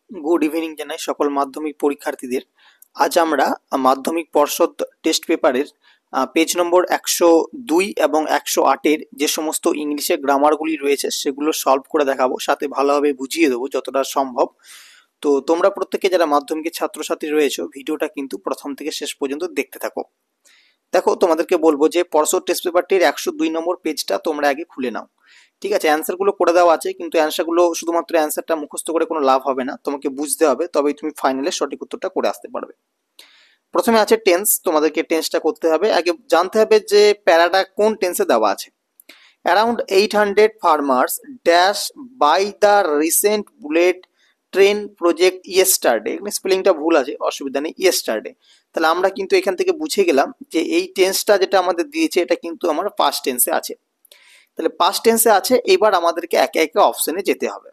Good evening জানাই সকল মাধ্যমিক পরীক্ষার্থীদের। আজ আমরা মাধ্যমিক পর্ষদ টেস্ট পেপারের পেজ নম্বর 102 এবং 108-এর যে সমস্ত ইংলিশে গ্রামারগুলি রয়েছে সেগুলো সলভ করে দেখাবো, সাথে ভালোভাবে বুঝিয়ে দেবো যতটা সম্ভব। তো তোমরা প্রত্যেকে যারা মাধ্যমিকের ছাত্রছাত্রী রয়েছে ভিডিওটা কিন্তু প্রথম থেকে শেষ পর্যন্ত দেখতে থাকো। দেখো, তোমাদেরকে বলবো যে পর্ষদ টেস্ট পেপারটির 102 নম্বর পেজটা তোমরা আগে খুলে নাও। ঠিক আছে, অ্যান্সারগুলো করে দেওয়া আছে, কিন্তু অ্যান্সারগুলো শুধুমাত্র অ্যান্সারটা মুখস্থ করে কোনো লাভ হবে না, তোমাকে বুঝতে হবে, তবেই তুমি ফাইনালে সঠিক উত্তরটা করে আসতে পারবে। প্রথমে আছে টেন্স, তোমাদেরকে টেন্সটা করতে হবে। আগে জানতে হবে যে প্যারাটা কোন টেন্সে দেওয়া আছে। Around 800 farmers dash by the recent bullet train project yesterday. এখানে স্পেলিংটা ভুল আছে, অসুবিধা নেই, ইয়েস্টারডে। তাহলে আমরা কিন্তু এখান থেকে বুঝে গেলাম যে এই টেন্সটা যেটা আমাদের দিয়েছে এটা কিন্তু আমার পাস্ট টেন্সে আছে। তাহলে পাস্ট টেন্সে আছে, এবার আমাদেরকে একে একে অপশনে যেতে হবে।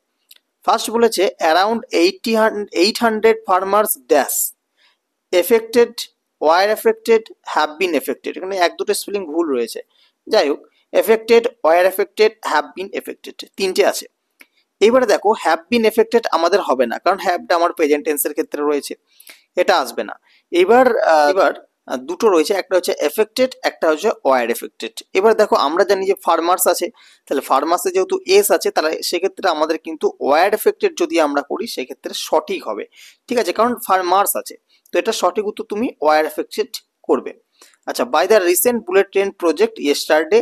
ফার্স্ট বলেছে around 800 farmers dash affected, were affected, have been affected. এখানে এক দুটো স্পেলিং ভুল রয়েছে, যাই হোক। Affected, were affected, have been affected, তিনটে আছে। এবারে দেখো, হ্যাভ বিন এফেক্টেড আমাদের হবে না, কারণ হ্যাভটা আমার প্রেজেন্ট টেন্সের ক্ষেত্রে রয়েছে, এটা আসবে না। এবার দুটো রয়েছে, একটা হচ্ছে এফেক্টেড, একটা হচ্ছে ওয়ার এফেক্টেড। এবার দেখো, আমরা জানি যে ফার্মার্স আছে, তাহলে ফার্মার্সে যেহেতু এস আছে, তাহলে সেক্ষেত্রে আমাদের কিন্তু ওয়ার এফেক্টেড যদি আমরা করি সেক্ষেত্রে সঠিক হবে। ঠিক আছে, কারণ ফার্মার্স আছে, তো এটা সঠিক উত্তর তুমি ওয়ার এফেক্টেড করবে। আচ্ছা, by the recent bullet train project yesterday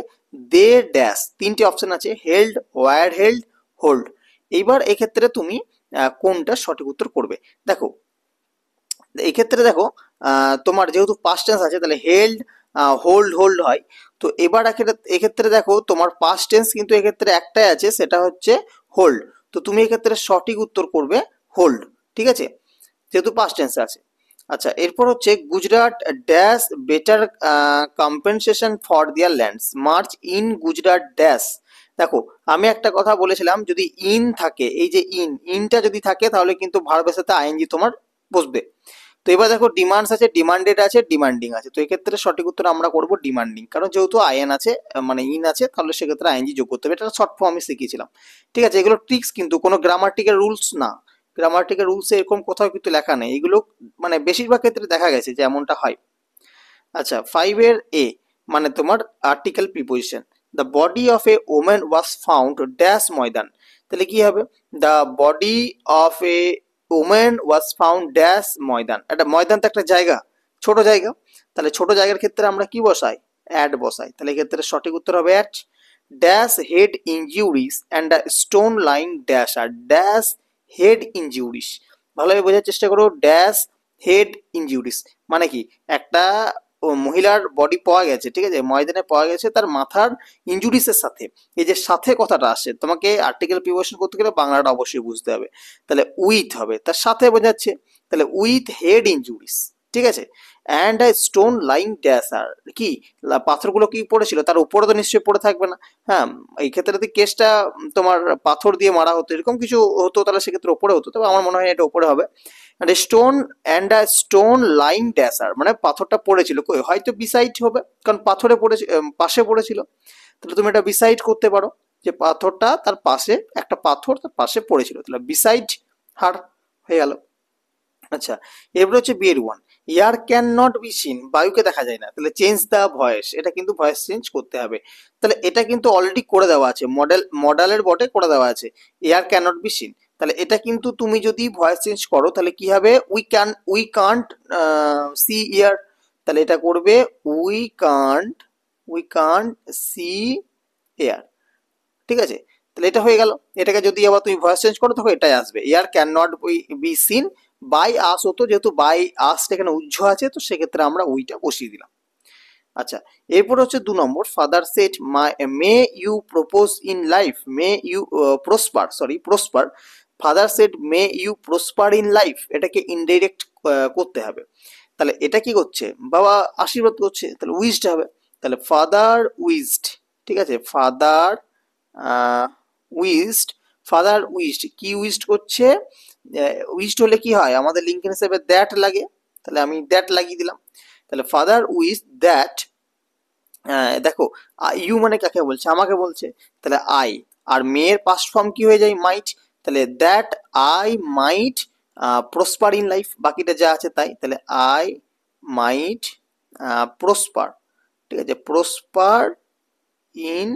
they dash, তিনটে অপশন আছে, হেল্ড, ওয়ার হেল্ড, হোল্ড। এইবার এক্ষেত্রে তুমি কোনটা সঠিক উত্তর করবে। দেখো, এই ক্ষেত্রে দেখো, তোমার যেহেতু পাস্ট টেন্স আছে তাহলে হেল্ড, হোল্ড হয়। তো এবার এক্ষেত্রে দেখো, তোমার পাস্ট টেন্স কিন্তু এক্ষেত্রে একটাই আছে, সেটা হচ্ছে হোল্ড। তো তুমি এক্ষেত্রে সঠিক উত্তর করবে হোল্ড। ঠিক আছে, যেহেতু পাস্ট টেন্স আছে। আচ্ছা, এরপর হচ্ছে Gujarat dash better compensation for দিয়ার lands much in Gujarat dash. দেখো, আমি একটা কথা বলেছিলাম, যদি ইন থাকে, এই যে ইনটা যদি থাকে তাহলে কিন্তু ভার্বের সাথে আইএনজি তোমার বসবে। তো এবার দেখো, ডিমান্ডস আছে, ডিমান্ডেড আছে, ডিমান্ডিং আছে। তো এক্ষেত্রে সঠিক উত্তর আমরা করব ডিমান্ডিং, কারণ যেহেতু আইএন আছে, মানে ইন আছে, তাহলে সেক্ষেত্রে আইএনজি যোগ করতে হবে। এটা শর্ট ফর্ম আমি শিখিয়েছিলাম। ঠিক আছে, এগুলো ট্রিক্স, কিন্তু কোনো গ্রামাটিক্যাল রুলস না। গ্রামাটিক্যাল রুলসে এরকম কোথাও কিন্তু লেখা নেই, এগুলো মানে বেশিরভাগ ক্ষেত্রে দেখা গেছে যে এমনটা হয়। আচ্ছা, 5-এর এ মানে তোমার article preposition. The body of a women was found dash maidan. তাহলে কি হবে? The body of a women was found dash maidan. একটা ময়দান তো একটা জায়গা, ছোট জায়গা। তাহলে ছোট জায়গার ক্ষেত্রে আমরা কি বসাই? অ্যাড বসাই। তাহলে এক্ষেত্রে সঠিক উত্তর হবে at. Dash head injuries and a stone lying dash, আর ড্যাশ হেড ইনজিউরিস। ভালোভাবে বোঝার চেষ্টা করো। ড্যাশ হেড ইনজিউরিস মানে কি? একটা মহিলার বডি পাওয়া গেছে, ঠিক আছে, ময়দানে পাওয়া গেছে, তার মাথার ইনজুরিসের সাথে, এই যে সাথে কথাটা আসে, তোমাকে আর্টিকেল প্রিপোজিশন করতে গেলে বাংলাটা অবশ্যই বুঝতে হবে। তাহলে উইথ হবে, তার সাথে বোঝাচ্ছে, তাহলে উইথ হেড ইনজুরিস। ঠিক আছে, and a stone lying dash, আর কি পাথরগুলো কি পড়েছিল, তার উপরে তো নিশ্চয়ই পড়ে থাকবে না। হ্যাঁ, এই ক্ষেত্রে যদি কেসটা তোমার পাথর দিয়ে মারা হতো, এরকম কিছু হতো, তাহলে সেক্ষেত্রে উপরে হতো, তবে আমার মনে হয় এটা উপরে হবে। Stone and a stone lying ড্যাসার মানে পাথরটা পড়েছিল, হয়তো বিসাইড হবে, কারণ পাথরে পড়েছে, পাশে পড়েছিল। তাহলে তুমি এটা বিসাইড করতে পারো যে পাথরটা তার পাশে, একটা পাথর তার পাশে পড়েছিল, তাহলে বিসাইড হার হয়ে গেল। আচ্ছা, এবার হচ্ছে বিয়ের one. Air can not be seen, বায়ুকে দেখা যায় না, তাহলে চেঞ্জ দ্য ভয়েস, এটা কিন্তু ভয়েস চেঞ্জ করতে হবে। তাহলে এটা কিন্তু অলরেডি করে দেওয়া আছে, মডেলের বটে করে দেওয়া আছে, air can not be scene. তাহলে এটা কিন্তু তুমি যদি ভয়েস চেঞ্জ করো তাহলে কি হবে? উই কান্ট সি ইয়ার। তাহলে এটা করবে উই কান্ট সি এয়ার। ঠিক আছে, তাহলে এটা হয়ে গেল। এটাকে যদি আবার তুমি ভয়েস চেঞ্জ করো তখন এটাই আসবে, air can not be seen by us হতো, যেহেতু বাই আসটা এখানে উজ্জ আছে, তো সেক্ষেত্রে আমরা উইটা বসিয়ে দিলাম। আচ্ছা, এরপর হচ্ছে 2 নম্বর। Father said may you propose in life, may you prosper. Father said may you prosper in life, এটাকে ইনডাইরেক্ট করতে হবে। তাহলে এটা কি করছে? বাবা আশীর্বাদ করছে, তাহলে উইজড হবে। তাহলে ফাদার উইজড। ঠিক আছে, উইজড, ফাদার উইজড, কি উইজড করছে? উইজড হলে কি হয়, আমাদের লিঙ্ক হিসেবে দ্যাট লাগে, তাহলে আমি দ্যাট লাগিয়ে দিলাম। তাহলে ফাদার উইজ দ্যাট, দেখো ইউ মানে কাকে বলছে? আমাকে বলছে, তাহলে আই। আর মেয়ের পাস্ট ফর্ম কি হয়ে যায়? মাইট। তাহলে that I might prosper in life, বাকিটা যা আছে তাই। তাহলে আই মাইট প্রসপার, ঠিক আছে, প্রসপার ইন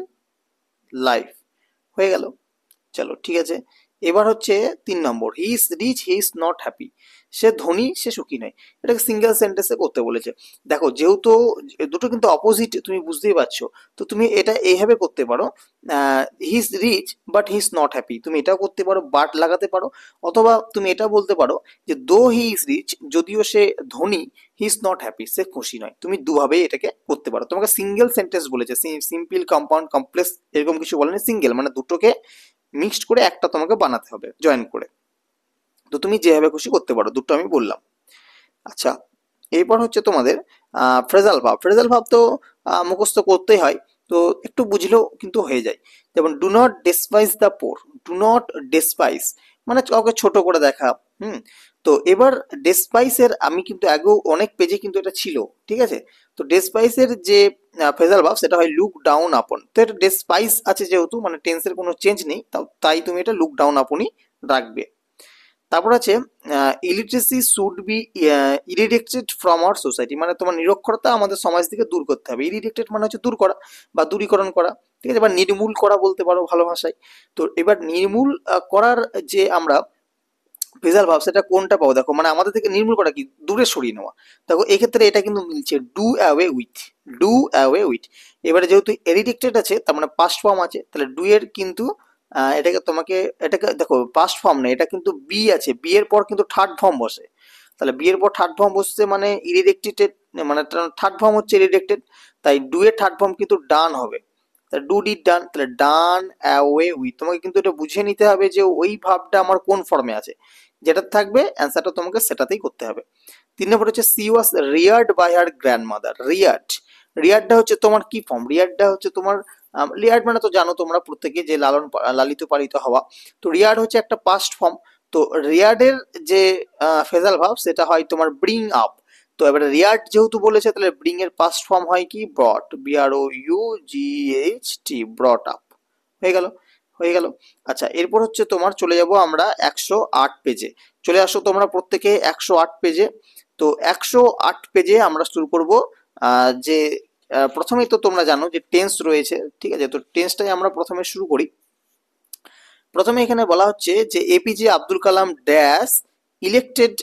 লাইফ হয়ে গেল। চলো ঠিক আছে, এবার হচ্ছে 3 নম্বর, he is rich he is not happy, সে ধনী সে সুখী নয়। এটাকে সিঙ্গেল সেন্টেন্সে করতে বলেছে। দেখো যেহেতু দুটো কিন্তু অপোজিট, তুমি বুঝতেই পারছো, তো তুমি এটা এইভাবে করতে পারো, he is rich but he is not happy, তুমি এটাও করতে পারো, বাট লাগাতে পারো। অথবা তুমি এটা বলতে পারো যে দো হি ইজ রিচ, যদিও সে ধনী, হি ইজ নট হ্যাপি, সে খুশি নয়। তুমি দুভাবেই এটাকে করতে পারো। তোমাকে সিঙ্গেল সেন্টেন্স বলেছে, সিম্পল, কম্পাউন্ড, কমপ্লেক্স এরকম কিছু বলেনি, সিঙ্গেল মানে দুটোকে মিক্সড করে একটা তোমাকে বানাতে হবে জয়েন করে। তো তুমি যেভাবে খুশি করতে পারো, দুটো আমি বললাম। আচ্ছা, এরপর হচ্ছে তোমাদের ফ্রেজাল ভাব। ফ্রেজাল ভাব তো মুখস্থ করতেই হয়, তো একটু বুঝলেও কিন্তু হয়ে যায়। যেমন do not despise the poor, do not despise মানে কাউকে ছোট করে দেখা। হুম, তো এবার ডেসপাইসের আমি কিন্তু আগেও অনেক পেজে কিন্তু এটা ছিল, ঠিক আছে। তো ডেসপাইসের যে ফ্রেজাল ভাব সেটা হয় লুক ডাউন আপন, তো এটা ডেসপাইস আছে যেহেতু মানে টেন্সের কোনো চেঞ্জ নেই, তাই তুমি এটা লুক ডাউন আপনই রাখবে। তারপর আছে illiteracy should be eradicated from our society, মানে তোমার নিরক্ষরতা আমাদের সমাজ থেকে দূর করতে হবে। ইরিডিক্টেড মানে হচ্ছে দূর করা বা দূরীকরণ করা, ঠিক আছে, বা নির্মূল করা বলতে পারো ভালো ভাষায়। তো এবার নির্মূল করার যে আমরা ফেজাল ভাব সেটা কোনটা পাবো, দেখো মানে আমাদের থেকে নির্মূল করা কি, দূরে সরিয়ে নেওয়া। দেখো এক্ষেত্রে এটা কিন্তু মিলছে, do away with, do away with. এবারে যেহেতু এরিডিক্টেড আছে তার মানে পাস্ট ফর্ম আছে, তাহলে ডু এর কিন্তু এটাকে তোমাকে, এটাকে দেখো পাস্ট ফর্ম নেই, এটা কিন্তু বি আছে, বি এর পর কিন্তু থার্ড ফর্ম বসে। তাহলে বি এর পর থার্ড ফর্ম বসছে মানে ইরিডিক্টেড, মানে থার্ড ফর্ম হচ্ছে ইরিডিক্টেড, তাই ডু এর থার্ড ফর্ম কিন্তু ডান হবে। তাহলে ডু ডিড ডান, তাহলে ডান অ্যাওয়ে উইথ। তোমাকে কিন্তু এটা বুঝে নিতে হবে যে ওই ভাবটা আমার কোন ফর্মে আছে, যেটা থাকবে অ্যান্সারটা তোমাকে সেটাতেই করতে হবে। 3 নম্বর হচ্ছে she was reared by her grandmother. Reared, রিয়ার্ডটা হচ্ছে তোমার কি ফর্ম, রিয়ার্ডটা হচ্ছে তোমার রিয়ার্ড মানে তো জানো তোমরা প্রত্যেকে যে লালিত পালিত হওয়া। তো রিয়ার্ড হচ্ছে একটা পাস্ট ফর্ম। তো রিয়ার্ডের যে ফেজাল ভাব সেটা হয় তোমার ব্রিং আপ। তো এবারে রিয়ার্ড যেহেতু বলেছে তাহলে ব্রিং এর পাস্ট ফর্ম হয় কি ব্রট, BROUGHT, ব্রট আপ হয়ে গেল, হয়ে গেল। আচ্ছা, এরপর হচ্ছে তোমার চলে যাব আমরা 108 পেজে। চলে আসো তোমরা প্রত্যেকে 108 পেজে। তো 108 পেজে আমরা শুরু করব যে প্রথমেই তো তোমরা জানো যে টেন্স রয়েছে, ঠিক আছে, তো টেন্সটাই আমরা প্রথমে শুরু করি। প্রথমে এখানে বলা হচ্ছে যে APJ Abdul Kalam dash elected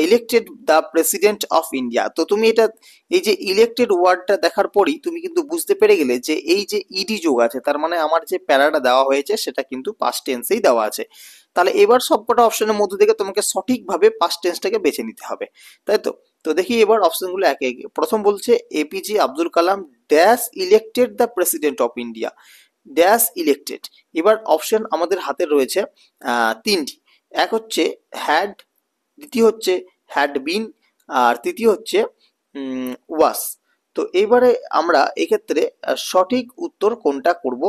elected the president of India. তো তুমি এটা, এই যে ইলেক্টেড ওয়ার্ডটা দেখার পরই তুমি কিন্তু বুঝতে পেরে গেলে যে এই যে ইডি যোগ আছে, তার মানে আমার যে প্যারাটা দেওয়া হয়েছে সেটা কিন্তু পাস্ট টেন্সেই দেওয়া আছে। তাহলে এবার সবকটা অপশনের মধ্যে থেকে তোমাকে সঠিকভাবে পাস্ট টেন্সটাকে বেছে নিতে হবে, তাই তো। তো দেখি এবার অপশনগুলো একে একে। প্রথম বলছে APJ Abdul Kalam dash elected the president of India, dash elected. এবার অপশন আমাদের হাতে রয়েছে 3টি। এক হচ্ছে হ্যাড, দ্বিতীয় হচ্ছে হ্যাড বিন, আর তৃতীয় হচ্ছে ওয়াস। তো এবারে আমরা এক্ষেত্রে সঠিক উত্তর কোনটা করব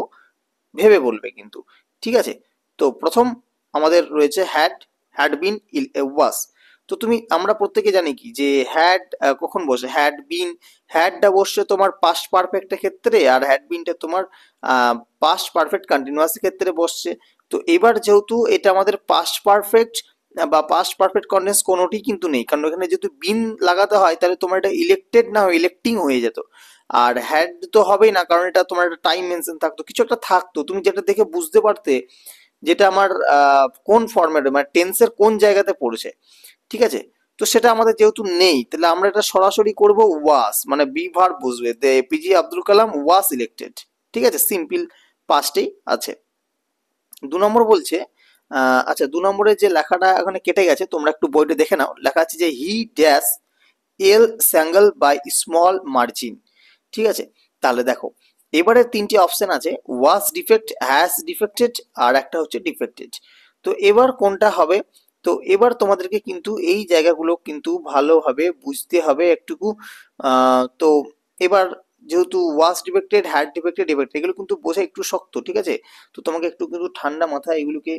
ভেবে বলবে কিন্তু, ঠিক আছে। তো প্রথম আমাদের রয়েছে হ্যাড, হ্যাড বিন, ওয়াস। তো তুমি, আমরা প্রত্যেকে জানি কি যে হ্যাড কখন বসে, হ্যাড বিন, হ্যাডটা বসছে তোমার পাস্ট পারফেক্টের ক্ষেত্রে, আর হ্যাড বিনটা তোমার পাস্ট পারফেক্ট কন্টিনিউয়াস ক্ষেত্রে বসছে। তো এবার যেহেতু এটা আমাদের পাস্ট পারফেক্ট বা পাস্ট পারফেক্ট কন্টিনিউয়াস কোনোটি কিন্তু নেই, কারণ এখানে যেহেতু বিন লাগাতে হয় তাহলে তোমার এটা ইলেক্টেড না হয় ইলেক্টিং হয়ে যেত। আর হ্যাড তো হবেই না, কারণ এটা তোমার একটা টাইম মেনশন থাকতো, কিছু একটা থাকতো, তুমি যেটা দেখে বুঝতে পারতে যেটা আমার কোন ফরম্যাটে মানে টেন্সের কোন জায়গাতে পড়েছে, ঠিক আছে। তো সেটা আমাদের যেহেতু নেই তাহলে আমরা এটা সরাসরি করব ওয়াস, মানে বি ভার্ব বুঝবে, দে APJ আব্দুল কালাম ওয়াস ইলেক্টেড, ঠিক আছে, সিম্পল পাস্টেই আছে। 2 নম্বর বলছে আচ্ছা 2 নম্বরে যে লেখাটা এখানে কেটে গেছে তোমরা একটু বইটা দেখে নাও, লেখা আছে যে he dash L single by small margin, ঠিক আছে। তাহলে দেখো এবারে 3টি অপশন আছে, ওয়াজ ডিফেক্ট, হ্যাজ ডিফেক্টেড, আর একটা হচ্ছে ডিফেক্টেড। তো এবার কোনটা হবে, তো এবার তোমাদেরকে কিন্তু এই জায়গাগুলো কিন্তু ভালোভাবে বুঝতে হবে একটুকু। তো এবার যেহেতু ওয়াজ ডিফেক্টেড, হ্যাড ডিফেক্টেড, ডিফেক্টেড এগুলো কিন্তু বোঝা একটু শক্ত, ঠিক আছে। তো তোমাকে একটু কিন্তু ঠান্ডা মাথায় এগুলোকে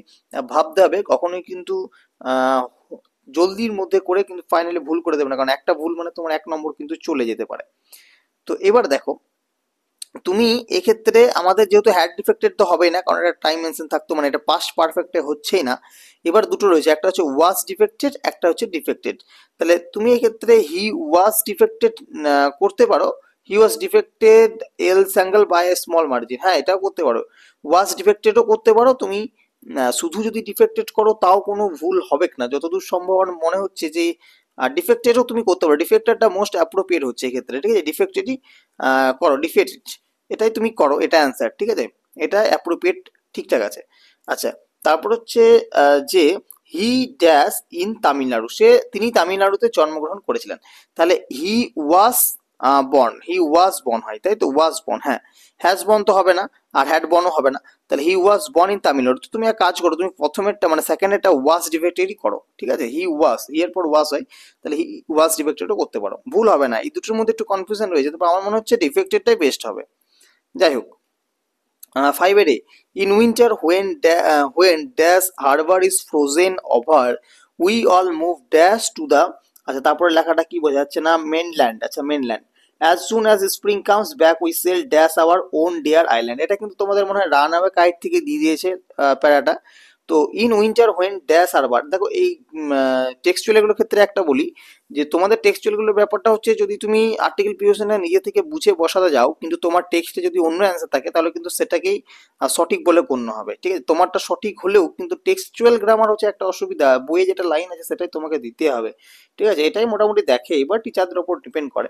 ভাবতে হবে, কখনোই কিন্তু আহ জলদির মধ্যে করে কিন্তু ফাইনালি ভুল করে দেবে না, কারণ একটা ভুল মানে তোমার 1 নম্বর কিন্তু চলে যেতে পারে। তো এবার দেখো তুমি এক্ষেত্রে আমাদের যেহেতু হ্যাড ডিফেক্টেড তো হবেই না, কারণ এটা টাইম মেনশন থাকতো, মানে এটা পাস্ট পারফেক্টে হচ্ছেই না। এবার দুটো রয়েছে, একটা হচ্ছে ওয়াজ ডিফেক্টেড, একটা হচ্ছে ডিফেক্টেড। তাহলে তুমি এক্ষেত্রে হি ওয়াজ ডিফেক্টেড করতে পারো। He was defected L single by a small margin, হ্যাঁ এটাও করতে পারো। ওয়াজ ডিফেক্টেডও করতে পারো তুমি। শুধু যদি ডিফেক্টেড করো তাও কোনো ভুল হবে না, যতদূর সম্ভব আমার মনে হচ্ছে যে ডিফেক্টেডও তুমি করতে পারো। ডিফেক্টেডটা মোস্ট অ্যাপ্রোপ্রিয়েট হচ্ছে এক্ষেত্রে, ঠিক আছে, ডিফেক্টেডই করো, ডিফেক্টেড এটাই তুমি করো, এটা অ্যান্সার, ঠিক আছে, এটা অ্যাপ্রোপ্রিয়েট, ঠিকঠাক আছে। আচ্ছা, তারপর হচ্ছে যে হি ড্যাশ ইন তামিলনাড়ু, তিনি তামিলনাড়ুতে জন্মগ্রহণ করেছিলেন। তাহলে হি was born, he was born হয়, তাই তো, ওয়াজ বর্ন, হ্যাঁ, হ্যাজ বর্ন তো হবে না, আর হ্যাড বর্নও হবে না। তাহলে হি ওয়াজ বর্ন ইন তামিলনাড়ু। তো তুমি এক কাজ করো, তুমি প্রথমেরটা মানে সেকেন্ডেরটা ওয়াজ ডিফেক্টেডই করো, ঠিক আছে, হি ওয়াজ, হি এর পর ওয়াজ হয়, তাহলে হি ওয়াজ ডিফেক্টেডও করতে পারো, ভুল হবে না। এই দুটোর মধ্যে একটু কনফিউশন রয়েছে, তবে আমার মনে হচ্ছে ডিফেক্টেডটাই বেস্ট হবে। যাই হোক, 5 in winter when dash harbor is frozen over we all move dash to the, আচ্ছা তারপরে লেখাটা কি বোঝা যাচ্ছে না, মেনল্যান্ড, আচ্ছা mainland, as soon as spring comes back we sail dash our own dear island। এটা কিন্তু তোমাদের মনে হয় রান অ্যাওয়ে কাইট থেকে দিয়ে দিয়েছে প্যারাটা। তো in winter when dash Harbour, দেখো এই টেক্সচুয়াল এগুলোর ক্ষেত্রে একটা বলি যে তোমাদের টেক্সচুয়ালগুলোর ব্যাপারটা হচ্ছে, যদি তুমি আর্টিকেল প্রিপোজিশনে নিজে থেকে বুঝে বসাতে যাও, কিন্তু তোমার টেক্সটে যদি অন্য অ্যান্সার থাকে তাহলে কিন্তু সেটাকেই সঠিক বলে গণ্য হবে, ঠিক আছে, তোমারটা সঠিক হলেও কিন্তু টেক্সচুয়াল গ্রামার হচ্ছে একটা অসুবিধা, বইয়ে যেটা লাইন আছে সেটাই তোমাকে দিতে হবে, ঠিক আছে, এটাই মোটামুটি দেখে, এবার টিচারদের ওপর ডিপেন্ড করে।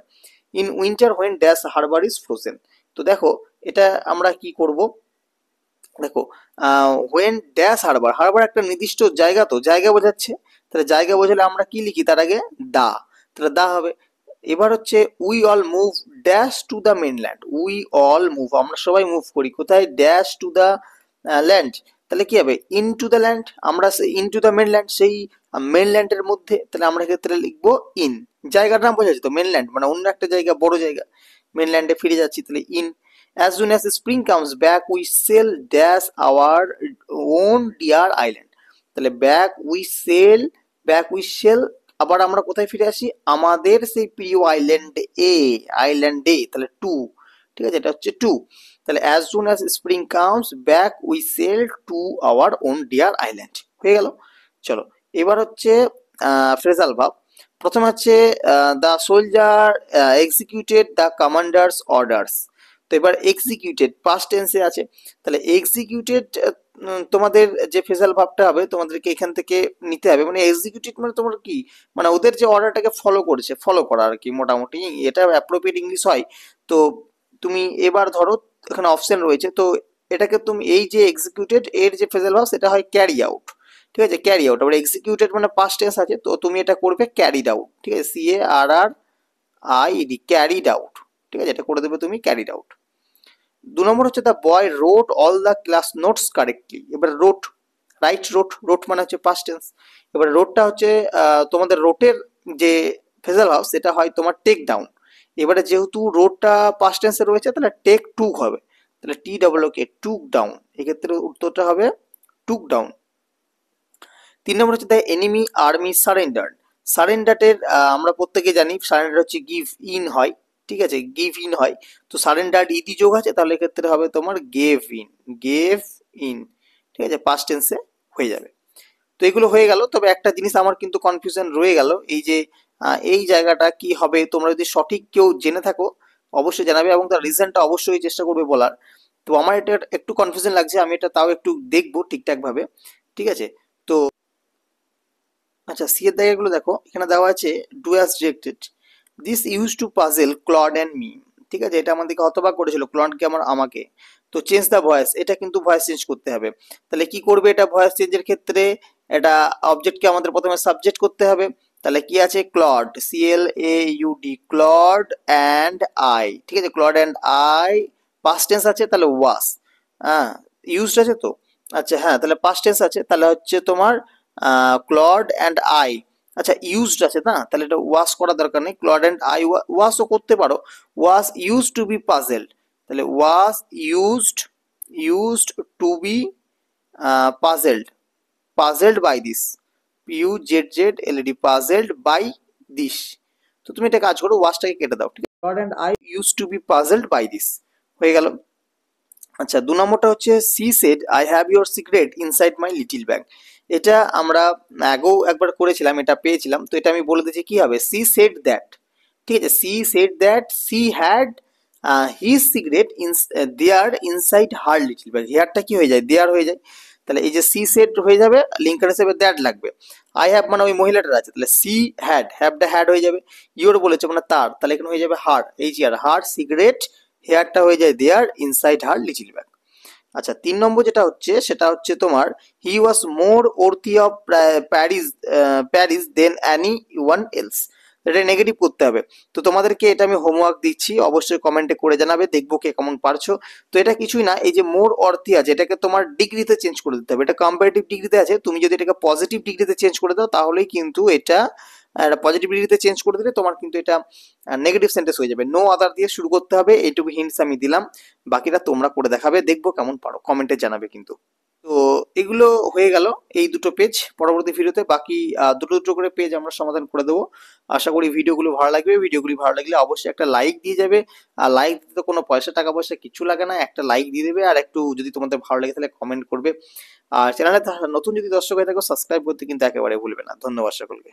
In winter when dash Harbour is frozen, তো দেখো এটা আমরা কি করব, দেখো হোয়েন ড্যাশ হারবার, হারবার একটা নির্দিষ্ট জায়গা, তো জায়গা বোঝাচ্ছে, তাহলে জায়গা বোঝালে আমরা কি লিখি তার আগে দা, তাহলে দা হবে। এবার হচ্ছে we all move dash to the mainland, we all move, আমরা সবাই মুভ করি কোথায়, ড্যাশ টু দ্য ল্যান্ড, তাহলে কি হবে ইন টু দ্য ল্যান্ড, আমরা ইন টু দ্য মেনল্যান্ড, সেই মেনল্যান্ডের মধ্যে, তাহলে আমরা ক্ষেত্রে লিখবো ইন, জায়গার নাম বোঝাচ্ছে তো, মেনল্যান্ড মানে অন্য একটা জায়গা, বড় জায়গা, মেনল্যান্ডে ফিরে যাচ্ছি, তাহলে in. As soon as spring comes back, we sail dash our own dear island. তাহলে back we sail, আবার আমরা কোথায় ফিরে আসি, আমাদের সেই প্রিয় আইল্যান্ডে, তাহলে টু, ঠিক আছে, এটা হচ্ছে টু। তাহলে as soon as spring comes back, we sail to our own dear island, হয়ে গেল। চলো, এবার হচ্ছে ফ্রেজাল ভাব। প্রথমে হচ্ছে the soldier executed the commanders orders. তো এবার এক্সিকিউটেড পাস্ট টেন্সে আছে, তাহলে এক্সিকিউটেড তোমাদের যে ফ্রেজাল ভাবটা হবে তোমাদেরকে এখান থেকে নিতে হবে, মানে এক্সিকিউটেড মানে তোমার কি, মানে ওদের যে অর্ডারটাকে ফলো করা আর কি, মোটামুটি এটা অ্যাপ্রোপ্রিয়েট ইংলিশ হয়। তো তুমি এবার ধরো এখানে অপশন রয়েছে, তো এটাকে তুমি এই যে এক্সিকিউটেড এর যে ফ্রেজাল ভাব সেটা হয় ক্যারি আউট, ঠিক আছে, ক্যারি আউট। আবার এক্সিকিউটেড মানে পাস্ট টেন্স আছে, তো তুমি এটা করবে ক্যারিড আউট, ঠিক আছে, CARRIED, ক্যারিড আউট, ঠিক আছে, এটা করে দেবে তুমি ক্যারিড আউট। 2 নম্বর হচ্ছে the boy rote all the class notes correctly. এবার রোট, রোট মানে হচ্ছে পাস্ট টেন্স। এবার রোটটা হচ্ছে তোমাদের রোটের যে ফেজাল হাউস সেটা হয় তোমার টেক ডাউন। এবারে যেহেতু রোডটা পাস্ট টেন্সে রয়েছে তাহলে টেক টুক হবে, তাহলে TOOK, টুক ডাউন, এক্ষেত্রে উত্তরটা হবে টুক ডাউন। 3 নম্বর হচ্ছে দ্য এনিমি আর্মি সারেন্ডার। সারেন্ডারের আমরা প্রত্যেকে জানি সারেন্ডার হচ্ছে গিভ ইন হয়, ঠিক আছে, গিভ ইন হয়, তো সারেন্ডার ইদি যোগ আছে, তাহলে এক্ষেত্রে হবে তোমার গেভ ইন, ঠিক আছে, পাস্ট টেন্সে হয়ে যাবে। তো এগুলো হয়ে গেল, তবে একটা জিনিস আমার কিন্তু কনফিউশন রয়ে গেল, এই যে এই জায়গাটা কি হবে, তোমরা যদি সঠিক কেউ জেনে থাকো অবশ্যই জানাবে, এবং তার রিজনটা অবশ্যই চেষ্টা করবে বলার। তো আমার এটা একটু কনফিউশন লাগছে, আমি এটা তাও একটু দেখবো ঠিকঠাক ভাবে, ঠিক আছে। তো আচ্ছা, সি এর জায়গাগুলো দেখো, এখানে দেওয়া আছে do as directed, this use to puzzle Claude and me, ঠিক আছে, এটা আমাদেরকে হতবাক করেছিল ক্লডকে আমাকে। তো চেঞ্জ দ্য ভয়েস, এটা কিন্তু ভয়েস চেঞ্জ করতে হবে, তাহলে কি করবে এটা ভয়েস চেঞ্জের ক্ষেত্রে, এটা অবজেক্টকে আমাদের প্রথমে সাবজেক্ট করতে হবে, তাহলে কি আছে Claud, CLAUD, Claud and I, ঠিক আছে, Claud and I, past tense আছে তাহলে ওয়াস, হ্যাঁ, ইউজড আছে তো, আচ্ছা হ্যাঁ, তাহলে পাস্ট টেন্স আছে, তাহলে হচ্ছে তোমার ক্লড অ্যান্ড আই, আচ্ছা ইউজড আছে না, তাহলে এটা ওয়াশ করা দরকার নেই, ক্লড অ্যান্ড আই ওয়াশও করতে পারো, was use to be puzzled, তাহলে was used to be puzzled by this, PUZZLED, puzzled by this. তো তুমি এটা কাজ করো, ওয়াশটাকে কেটে দাও, ঠিক আছে, Claud and I use to be puzzled by this, হয়ে গেল। আচ্ছা, 2 নম্বরটা হচ্ছে she said I have your secret inside my little bag. এটা আমরা আগেও একবার করেছিলাম, এটা পেয়েছিলাম, তো এটা আমি বলে দিচ্ছি কি হবে। সি সেড দ্যাট, ঠিক আছে, she said that she had his secret there inside her little bag. হেয়ারটা কি হয়ে যায়, দেয়ার হয়ে যায়। তাহলে এই যে সি সেড হয়ে যাবে, লিঙ্কার হিসেবে দ্যাট লাগবে। আই হ্যাভ মানে ওই মহিলাটার আছে, তাহলে সি হ্যাড, হ্যাভটা হ্যাড হয়ে যাবে। ইওর বলেছে মানে তার, তাহলে এখানে হয়ে যাবে হার, এই যে হার সিক্রেট, হেয়ারটা হয়ে যায় there inside her little bag. আচ্ছা, 3 নম্বর যেটা হচ্ছে সেটা হচ্ছে তোমার he was more worthy of praise, praise than anyone else. এটা নেগেটিভ করতে হবে। তো তোমাদেরকে এটা আমি হোমওয়ার্ক দিচ্ছি, অবশ্যই কমেন্টে করে জানাবে, দেখবো কে কেমন পারছো। তো এটা কিছুই না, এই যে মোর অর্থি আছে এটাকে তোমার ডিগ্রিতে চেঞ্জ করে দিতে হবে। এটা কম্পারেটিভ ডিগ্রিতে আছে, তুমি যদি এটাকে পজিটিভ ডিগ্রিতে চেঞ্জ করে দাও তাহলেই কিন্তু এটা পজিটিভ ডিগ্রিতে চেঞ্জ করে দিলে তোমার কিন্তু এটা নেগেটিভ সেন্টেন্স হয়ে যাবে। নো আদার দিয়ে শুরু করতে হবে, এইটুকু হিন্টস আমি দিলাম, বাকিটা তোমরা করে দেখাবে, দেখবো কেমন পারো, কমেন্টে জানাবে কিন্তু। তো এগুলো হয়ে গেল এই দুটো পেজ। পরবর্তী ভিডিওতে বাকি দুটো দুটো করে পেজ আমরা সমাধান করে দেবো। আশা করি ভিডিওগুলো ভালো লাগবে। ভিডিওগুলি ভালো লাগলে অবশ্যই একটা লাইক দিয়ে যাবে। আর লাইক দিতে কোনো পয়সা টাকা পয়সা কিছু লাগে না, একটা লাইক দিয়ে দেবে, আর একটু যদি তোমাদের ভালো লাগে তাহলে কমেন্ট করবে। আর চ্যানেলে নতুন যদি দর্শক হয়ে থাকো সাবস্ক্রাইব করতে কিন্তু একেবারে ভুলবে না। ধন্যবাদ সকলকে।